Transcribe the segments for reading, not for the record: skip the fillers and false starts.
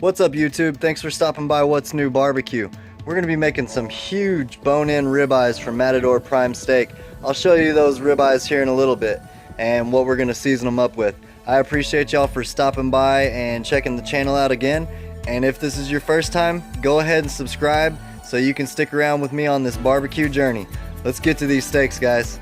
What's up YouTube? Thanks for stopping by What's New Barbecue. We're going to be making some huge bone-in ribeyes from Matador Prime Steak. I'll show you those ribeyes here in a little bit and what we're going to season them up with. I appreciate y'all for stopping by and checking the channel out again. And if this is your first time, go ahead and subscribe so you can stick around with me on this barbecue journey. Let's get to these steaks, guys.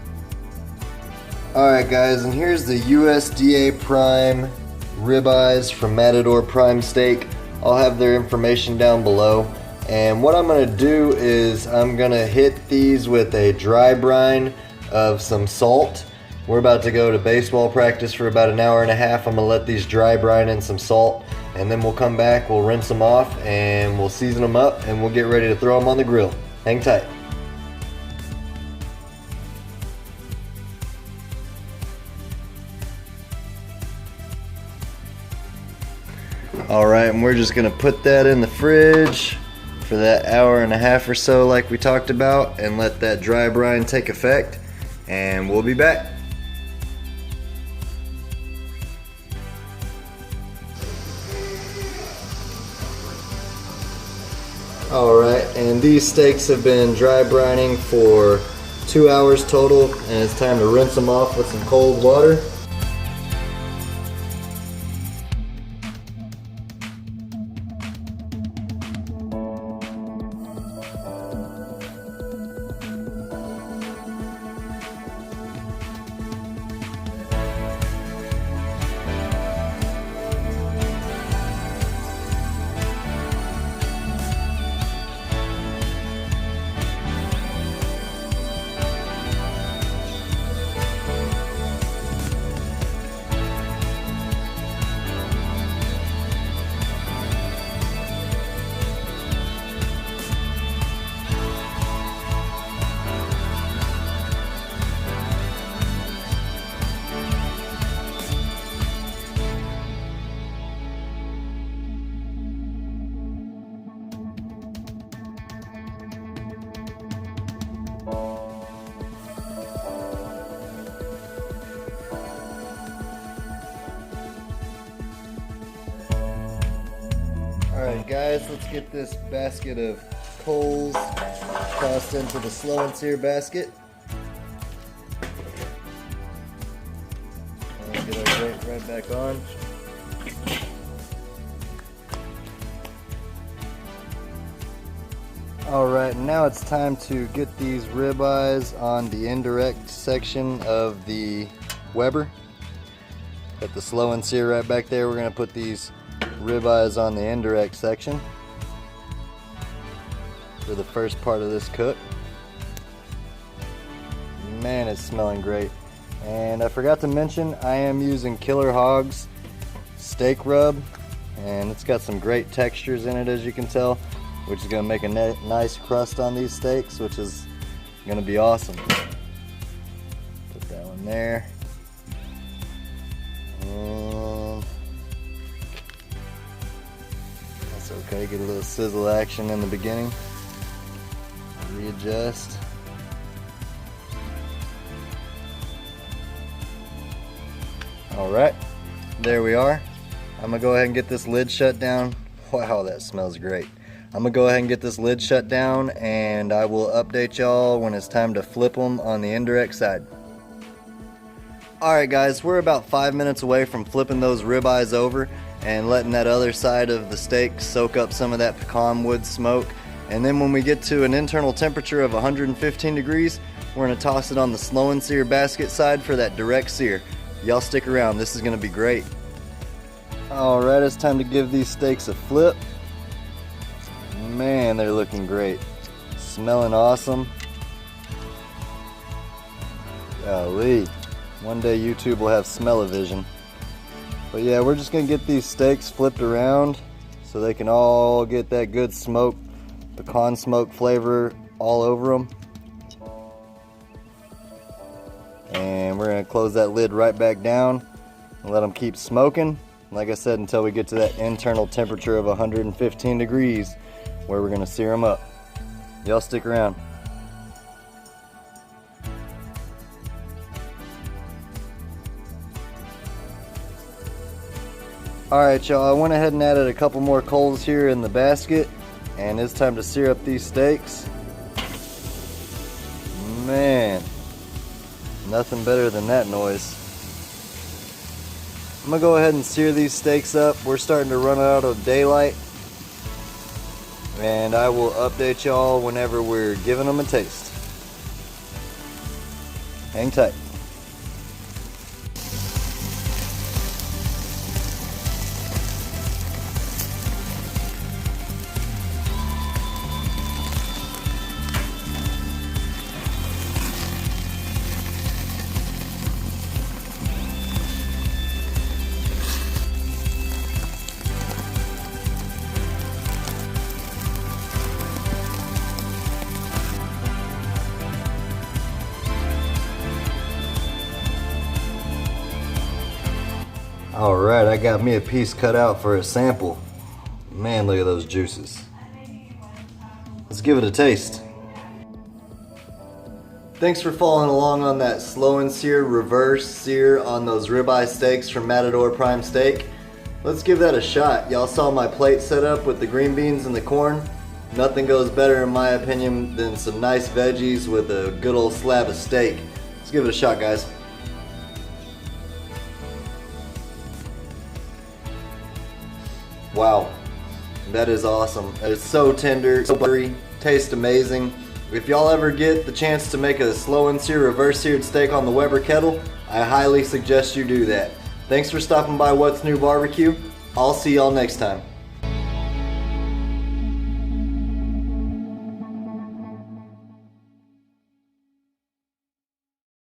Alright guys, and here's the USDA Prime ribeyes from Matador Prime Steak. I'll have their information down below. And what I'm going to do is I'm going to hit these with a dry brine of some salt. We're about to go to baseball practice for about an hour and a half. I'm going to let these dry brine in some salt, and then we'll come back, we'll rinse them off, and we'll season them up, and we'll get ready to throw them on the grill. Hang tight. Alright, and we're just going to put that in the fridge for that hour and a half or so like we talked about, and let that dry brine take effect, and we'll be back. Alright, and these steaks have been dry brining for 2 hours total, and it's time to rinse them off with some cold water. Alright guys, let's get this basket of coals tossed into the slow and sear basket. And get our weight right back on. Alright, now it's time to get these ribeyes on the indirect section of the Weber. Got the slow and sear right back there. We're going to put these ribeyes on the indirect section for the first part of this cook. Man, it's smelling great. And I forgot to mention, I am using Killer Hogs steak rub, and it's got some great textures in it, as you can tell, which is going to make a nice crust on these steaks, which is going to be awesome. Put that one there. Okay, get a little sizzle action in the beginning. Readjust. Alright, there we are. I'm going to go ahead and get this lid shut down. Wow, that smells great. I'm going to go ahead and get this lid shut down, and I will update y'all when it's time to flip them on the indirect side. Alright guys, we're about 5 minutes away from flipping those ribeyes over and letting that other side of the steak soak up some of that pecan wood smoke. And then when we get to an internal temperature of 115 degrees, we're going to toss it on the slow and sear basket side for that direct sear. Y'all stick around, this is going to be great. Alright, it's time to give these steaks a flip. Man, they're looking great. Smelling awesome. Golly. One day YouTube will have smell-o-vision. But yeah, we're just going to get these steaks flipped around so they can all get that good smoke, pecan smoke flavor all over them. And we're going to close that lid right back down and let them keep smoking. Like I said, until we get to that internal temperature of 115 degrees where we're going to sear them up. Y'all stick around. Alright y'all, I went ahead and added a couple more coals here in the basket, and it's time to sear up these steaks. Man, nothing better than that noise. I'm gonna go ahead and sear these steaks up. We're starting to run out of daylight, and I will update y'all whenever we're giving them a taste. Hang tight. Alright, I got me a piece cut out for a sample. Man, look at those juices. Let's give it a taste. Thanks for following along on that slow and sear, reverse sear on those ribeye steaks from Matador Prime Steak. Let's give that a shot. Y'all saw my plate set up with the green beans and the corn. Nothing goes better in my opinion than some nice veggies with a good old slab of steak. Let's give it a shot, guys. Wow, that is awesome. It's so tender, so buttery, tastes amazing. If y'all ever get the chance to make a slow and sear reverse seared steak on the Weber Kettle, I highly suggest you do that. Thanks for stopping by What's New Barbecue. I'll see y'all next time.